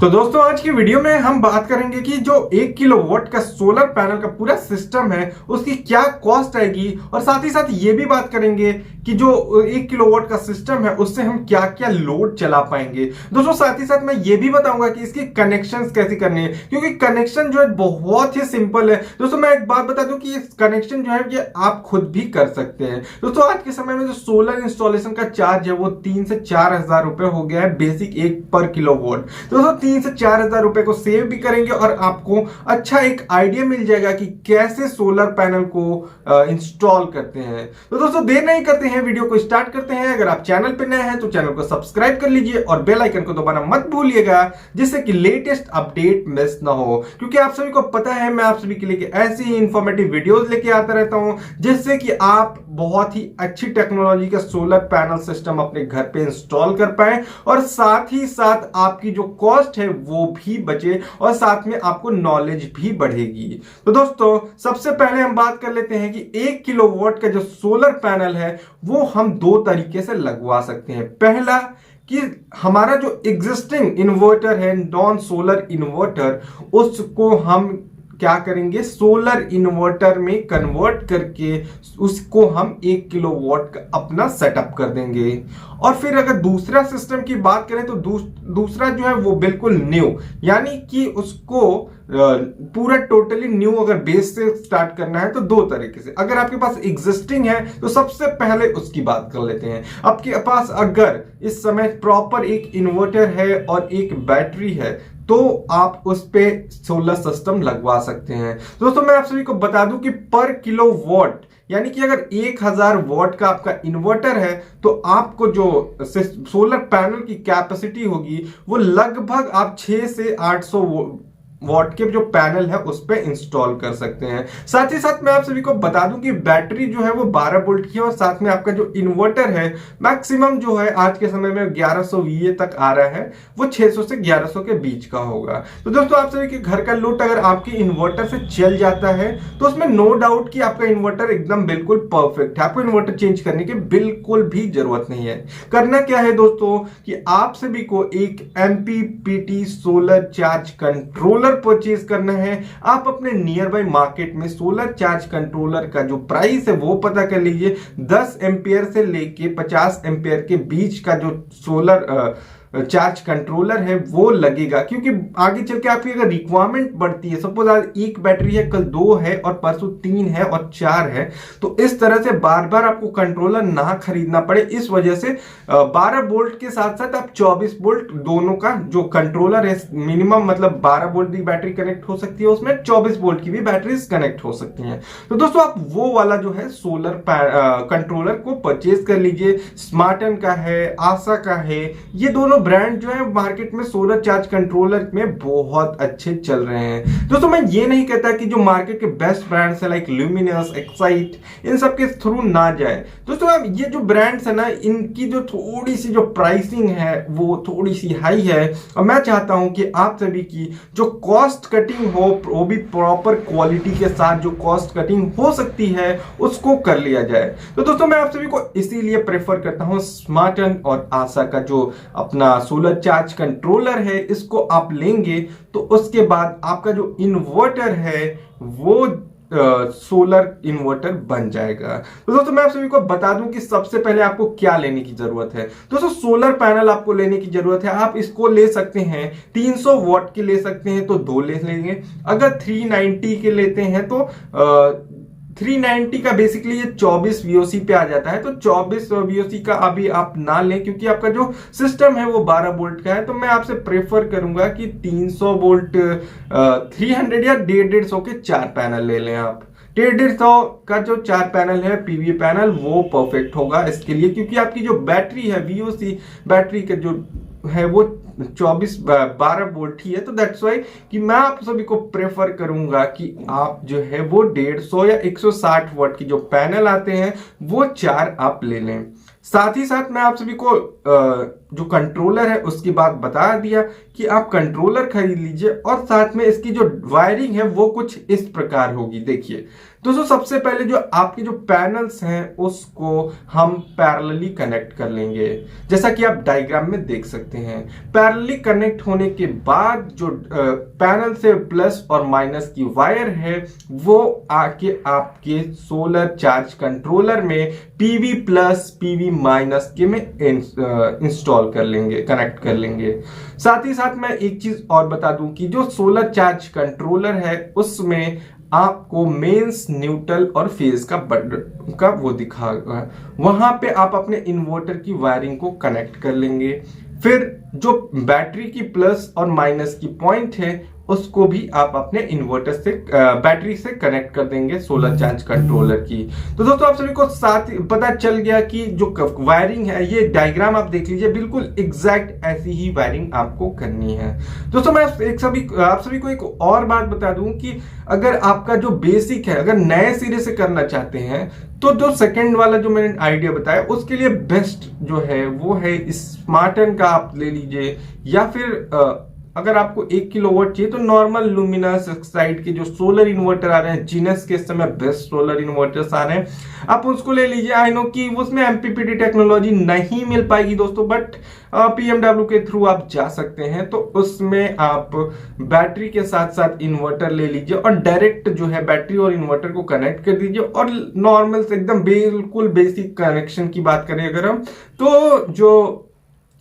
तो दोस्तों आज की वीडियो में हम बात करेंगे कि जो 1 किलोवाट का सोलर पैनल का पूरा सिस्टम है उसकी क्या कॉस्ट आएगी, और साथ ही साथ ये भी बात करेंगे कि जो 1 किलोवाट का सिस्टम है उससे हम क्या क्या लोड चला पाएंगे। दोस्तों साथ ही साथ मैं ये भी बताऊंगा कि इसकी कनेक्शंस कैसे करनी है, क्योंकि कनेक्शन जो है बहुत ही सिंपल है। दोस्तों मैं एक बात बता दूं कि इस कनेक्शन जो है ये आप खुद भी कर सकते हैं। दोस्तों आज के समय में जो सोलर इंस्टॉलेशन का चार्ज है वो 3 से 4 हजार रुपए हो गया है बेसिक 1 पर किलोवाट। दोस्तों 3 से 4 हजार रुपए को सेव भी करेंगे और आपको अच्छा एक आइडिया मिल जाएगा कि कैसे सोलर पैनल को इंस्टॉल करते हैं। तो दोस्तों देर नहीं करते हैं, वीडियो को स्टार्ट करते हैं। अगर आप चैनल पर नए हैं तो चैनल को सब्सक्राइब कर लीजिए और बेल आइकन को दबाना मत भूलिएगा, जिससे कि लेटेस्ट अपडेट मिस ना हो। क्योंकि आप सभी को पता है मैं आप सभी के लिए ऐसी ही इंफॉर्मेटिव वीडियोस लेके आता रहता हूं, जिससे कि आप बहुत ही अच्छी टेक्नोलॉजी का सोलर पैनल सिस्टम अपने घर पे इंस्टॉल कर पाए और साथ ही साथ आपकी जो कॉस्ट है वो भी बचे और साथ में आपको नॉलेज भी बढ़ेगी। तो दोस्तों सबसे पहले हम बात कर लेते हैं कि 1 किलोवाट का जो सोलर पैनल है वो हम दो तरीके से लगवा सकते हैं। पहला कि हमारा जो एग्जिस्टिंग इन्वर्टर है, नॉन सोलर इन्वर्टर, उसको हम क्या करेंगे, सोलर इन्वर्टर में कन्वर्ट करके उसको हम 1 किलोवाट का अपना सेटअप कर देंगे। और फिर अगर दूसरा सिस्टम की बात करें तो दूसरा जो है वो बिल्कुल न्यू, यानी कि उसको पूरा टोटली न्यू अगर बेस से स्टार्ट करना है तो दो तरीके से। अगर आपके पास एग्जिस्टिंग है तो सबसे पहले उसकी बात कर लेते हैं। आपके पास अगर इस समय प्रॉपर एक इन्वर्टर है और एक बैटरी है तो आप उस पे सोलर सिस्टम लगवा सकते हैं। दोस्तों मैं आप सभी को बता दूं कि पर किलोवाट, यानी कि अगर 1000 वॉट का आपका इन्वर्टर है तो आपको जो सोलर पैनल की कैपेसिटी होगी वो लगभग आप 6 से 800 वॉट के जो पैनल है उस पे इंस्टॉल कर सकते हैं। साथ ही साथ मैं आप सभी को बता दूं कि बैटरी जो है वो 12 वोल्ट की है और साथ में आपका जो इन्वर्टर है मैक्सिमम जो है आज के समय में 1100 VA तक आ रहा है, वो 600 से 1100 के बीच का होगा। तो दोस्तों आप सभी के घर का लोड अगर आपके इन्वर्टर से चल जाता है तो उसमें नो डाउट कि आपका इन्वर्टर एकदम बिल्कुल परफेक्ट है, आपको इन्वर्टर चेंज करने की बिल्कुल भी जरूरत नहीं है। करना क्या है दोस्तों कि आप सभी को एक MPPT solar charge controller purchase करना है। आप अपने नियर बाय मार्केट में सोलर चार्ज कंट्रोलर का जो प्राइस है वो पता कर लीजिए। 10 एम्पियर से लेके 50 एम्पियर के बीच का जो सोलर चार्ज कंट्रोलर है वो लगेगा, क्योंकि आगे चल के आपकी अगर रिक्वायरमेंट बढ़ती है, सपोज आज एक बैटरी है, कल 2 है और परसों 3 है और 4 है, तो इस तरह से बार बार आपको कंट्रोलर ना खरीदना पड़े। इस वजह से 12 वोल्ट के साथ साथ आप 24 वोल्ट दोनों का जो कंट्रोलर है, मिनिमम मतलब 12 वोल्ट की बैटरी कनेक्ट हो सकती है, उसमें 24 वोल्ट की भी बैटरीज कनेक्ट हो सकती हैं। तो दोस्तों आप वो वाला जो है सोलर कंट्रोलर को परचेज कर लीजिए। स्मार्टन का है, आशा का है, ये दोनों ब्रांड जो है मार्केट में सोलर चार्ज कंट्रोलर में बहुत अच्छे चल रहे हैं। दोस्तों मैं ये नहीं कहता कि जो मार्केट के बेस्ट ब्रांड्स है लाइक ल्यूमिनस, एक्साइट, इन सब के थ्रू ना जाए। दोस्तों ये जो ब्रांड्स है ना, इनकी जो थोड़ी सी जो प्राइसिंग है वो थोड़ी सी हाई है, और मैं चाहता हूं कि आप सभी की जो कॉस्ट कटिंग हो वो भी प्रॉपर क्वालिटी के साथ जो कॉस्ट कटिंग हो सकती है उसको कर लिया जाए। तो दोस्तों मैं आप सभी को इसीलिए प्रेफर करता हूं स्मार्टन और आशा का जो अपना सोलर चार्ज कंट्रोलर है, इसको आप लेंगे तो उसके बाद आपका जो इन्वर्टर है वो सोलर इन्वर्टर बन जाएगा। तो दोस्तों मैं आप सभी को बता दूं कि सबसे पहले आपको क्या लेने की जरूरत है। दोस्तों सोलर पैनल आपको लेने की जरूरत है। आप इसको ले सकते हैं 300 वॉट के ले सकते हैं तो 2 ले लेंगे। अगर 390 के लेते हैं तो 390 का बेसिकली ये 24 VOC पे आ जाता है, तो 24 VOC का अभी आप ना लें, क्योंकि आपका जो सिस्टम है वो 12 वोल्ट का है। तो मैं आपसे प्रेफर करूंगा कि 300 वोल्ट 300 या 150 के 4 पैनल ले लें आप। 150 का जो 4 पैनल है PV पैनल वो परफेक्ट होगा इसके लिए, क्योंकि आपकी जो बैटरी है VOC बैटरी का जो है वो 12 वोल्ट ही है। तो दैट्स वाई कि मैं आप सभी को प्रेफर करूंगा कि आप जो है वो 150 या 160 वॉट की जो पैनल आते हैं वो 4 आप ले लें। साथ ही साथ मैं आप सभी को जो कंट्रोलर है उसकी बात बता दिया कि आप कंट्रोलर खरीद लीजिए, और साथ में इसकी जो वायरिंग है वो कुछ इस प्रकार होगी। देखिए दोस्तों सबसे पहले जो आपके जो पैनल्स हैं उसको हम पैरेलली कनेक्ट कर लेंगे, जैसा कि आप डायग्राम में देख सकते हैं। पैरेलली कनेक्ट होने के बाद जो पैनल से प्लस और माइनस की वायर है वो आके आपके सोलर चार्ज कंट्रोलर में पीवी प्लस पीवी माइनस के में इंस्टॉल कर लेंगे, कनेक्ट कर लेंगे। साथ ही साथ मैं एक चीज और बता दूं कि जो सोलर चार्ज कंट्रोलर है उसमें आपको मेंस, न्यूट्रल और फेज का वो दिखागा, वहां पे आप अपने इन्वर्टर की वायरिंग को कनेक्ट कर लेंगे। फिर जो बैटरी की प्लस और माइनस की पॉइंट है उसको भी आप अपने इन्वर्टर से बैटरी से कनेक्ट कर देंगे सोलर चार्ज कंट्रोलर की। तो दोस्तों आप सभी को साथ पता चल गया कि जो वायरिंग है, ये डायग्राम आप देख लीजिए, बिल्कुल एग्जैक्ट ऐसी ही वायरिंग आपको करनी है। दोस्तों मैं आप सभी को एक और बात बता दूं कि अगर आपका जो बेसिक है, अगर नए सिरे से करना चाहते हैं तो जो सेकंड वाला जो मैंने आइडिया बताया उसके लिए बेस्ट जो है वो है स्मार्टन का आप ले लीजिए, या फिर अगर आपको 1 किलोवाट चाहिए तो नॉर्मल लुमिनस साइड के जो सोलर इन्वर्टर आ रहे हैं, जीनस के इस समय बेस्ट सोलर इन्वर्टर्स आ रहे हैं, आप उसको ले लीजिए। आई नो कि उसमें एमपीपीटी टेक्नोलॉजी नहीं मिल पाएगी दोस्तों, बट पीएमडब्ल्यू के थ्रू आप जा सकते हैं। तो उसमें आप बैटरी के साथ साथ इन्वर्टर ले लीजिए और डायरेक्ट जो है बैटरी और इन्वर्टर को कनेक्ट कर दीजिए। और नॉर्मल से एकदम बिल्कुल बेसिक कनेक्शन की बात करें अगर हम, तो जो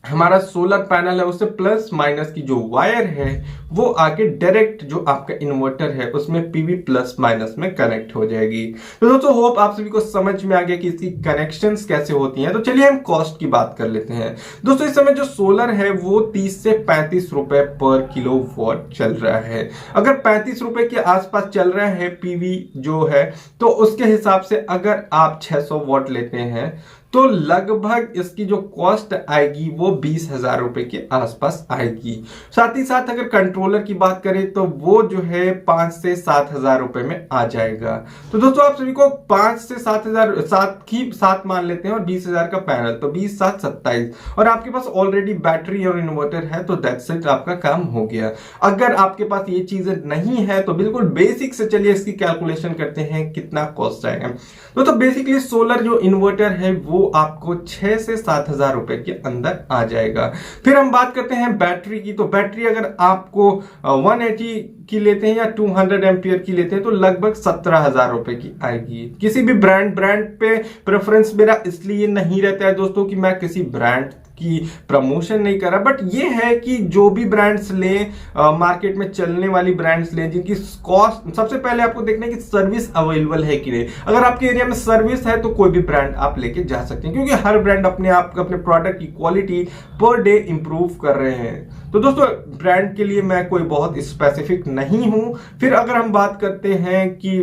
हमारा सोलर पैनल है उससे प्लस माइनस की जो वायर है वो आके डायरेक्ट जो आपका इन्वर्टर है उसमें पीवी प्लस माइनस में कनेक्ट हो जाएगी। तो दोस्तों होप आप सभी को समझ में आ गया कि इसकी कनेक्शंस कैसे होती हैं। तो चलिए हम कॉस्ट की बात कर लेते हैं। दोस्तों इस समय जो सोलर है वो 30 से 35 रुपए पर किलोवाट चल रहा है। अगर 35 रुपए के आसपास चल रहा है पीवी जो है, तो उसके हिसाब से अगर आप 600 वॉट लेते हैं तो लगभग इसकी जो कॉस्ट आएगी वो 20,000 रुपए के आसपास आएगी। साथ ही साथ अगर कंट्रोलर की बात करें तो वो जो है 5 से 7,000 रुपए में आ जाएगा। तो दोस्तों आप सभी को 5 से 7,000 7 मान लेते हैं और 20,000 का पैनल, तो 20 7 27, और आपके पास ऑलरेडी बैटरी और इन्वर्टर है तो दैट्स इट, आपका काम हो गया। अगर आपके पास ये चीजें नहीं है तो बिल्कुल बेसिक से चलिए इसकी कैलकुलेशन करते हैं कितना कॉस्ट आएगा। तो बेसिकली सोलर जो इन्वर्टर है वो आपको 6 से 7,000 रुपए के अंदर आ जाएगा। फिर हम बात करते हैं बैटरी की। तो बैटरी अगर आपको 180 की लेते हैं या 200 एम्पियर की लेते हैं तो लगभग 17,000 रुपए की आएगी। किसी भी ब्रांड पे प्रेफरेंस मेरा इसलिए नहीं रहता है दोस्तों कि मैं किसी ब्रांड की प्रमोशन नहीं कर रहा, बट ये है कि जो भी ब्रांड्स लें, मार्केट में चलने वाली ब्रांड्स लें जिनकी कॉस्ट, सबसे पहले आपको देखना है कि सर्विस अवेलेबल है कि नहीं। अगर आपके एरिया में सर्विस है तो कोई भी ब्रांड आप लेके जा सकते हैं, क्योंकि हर ब्रांड अपने आप अपने प्रोडक्ट की क्वालिटी पर डे इंप्रूव कर रहे हैं। तो दोस्तों ब्रांड के लिए मैं कोई बहुत स्पेसिफिक नहीं हूं। फिर अगर हम बात करते हैं कि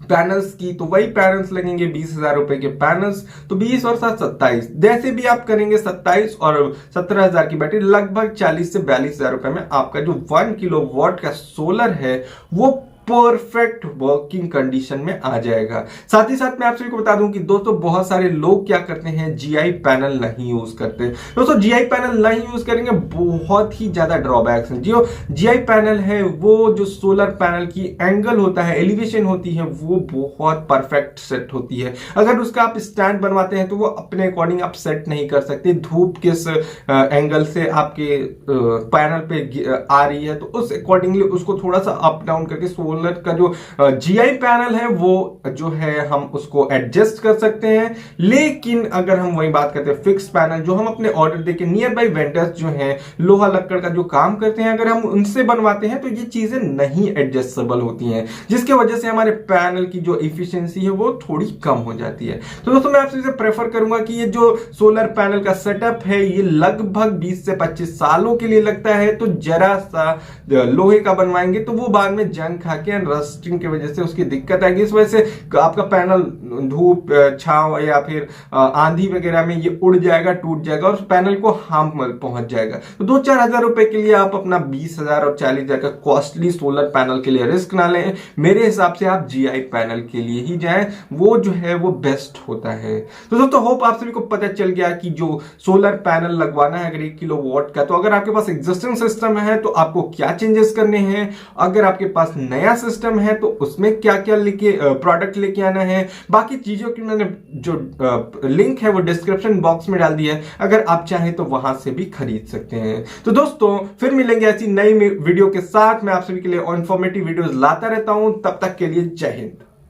पैनल्स की, तो वही पैनल्स लगेंगे 20,000 रुपए के पैनल्स, तो 20 और 7 27, जैसे भी आप करेंगे 27 और 17,000 की बैटरी, लगभग 40 से 42,000 रुपए में आपका जो 1 किलोवाट का सोलर है वो परफेक्ट वर्किंग कंडीशन में आ जाएगा। साथ ही साथ मैं आप सभी को बता दूं कि दोस्तों बहुत सारे लोग क्या करते हैं, जीआई पैनल नहीं यूज करते। दोस्तों जीआई पैनल नहीं यूज करेंगे बहुत ही ज्यादा ड्रॉबैक्स हैं। जो जीआई पैनल है वो जो सोलर पैनल की एंगल होता है, एलिवेशन होती है, वो बहुत परफेक्ट सेट होती है। अगर उसका आप स्टैंड बनवाते हैं तो वो अपने अकॉर्डिंग आप सेट नहीं कर सकते। धूप किस एंगल से आपके पैनल पे आ रही है तो उस अकॉर्डिंगली उसको थोड़ा सा अप डाउन करके सोलर का जो जीआई पैनल है वो जो है हम उसको एडजस्ट कर सकते हैं। लेकिन अगर हम वही बात करते हैं फिक्स पैनल, जो हम अपने ऑर्डर देके नियर बाई वेंडर्स जो हैं लोहा लक्कड़ का जो काम करते हैं, अगर हम उनसे बनवाते हैं तो ये चीजें नहीं एडजस्टेबल होती हैं, जिसके वजह से हमारे पैनल की जो इफिशियंसी है वो थोड़ी कम हो जाती है। तो दोस्तों मैं आपसे प्रेफर करूंगा कि ये जो सोलर पैनल का सेटअप है ये लगभग 20 से 25 सालों के लिए लगता है। तो जरा सा लोहे का बनवाएंगे तो वो बाद में जंग खा के रस्टिंग की वजह से उसकी दिक्कत आएगी। इस वजह से आपका पैनल धूप छांव या फिर आंधी वगैरह में ये उड़ जाएगा, टूट जाएगा और उस पैनल को हार्म पहुंच जाएगा। तो 2-4 हजार रुपए के लिए आप अपना 20,000 और 40,000 का कॉस्टली सोलर पैनल के लिए रिस्क ना लें। मेरे हिसाब से आप जीआई पैनल के लिए ही जाएं, वो जो है वो बेस्ट होता है। तो दोस्तों होप आप सभी को पता चल गया कि जो सोलर पैनल लगवाना है अगर 1 किलोवाट का, तो अगर आपके पास एग्जिस्टिंग सिस्टम है तो आपको क्या चेंजेस करने हैं। अगर आपके पास नया नया सिस्टम है तो उसमें क्या क्या लेके प्रोडक्ट लेके आना है, बाकी चीजों की मैंने जो लिंक है वो डिस्क्रिप्शन बॉक्स में डाल दिया है, अगर आप चाहें तो वहां से भी खरीद सकते हैं। तो दोस्तों फिर मिलेंगे ऐसी नई वीडियो के साथ। मैं आप सभी के लिए इन्फॉर्मेटिव वीडियोस लाता रहता हूं, तब तक के लिए जय हिंद।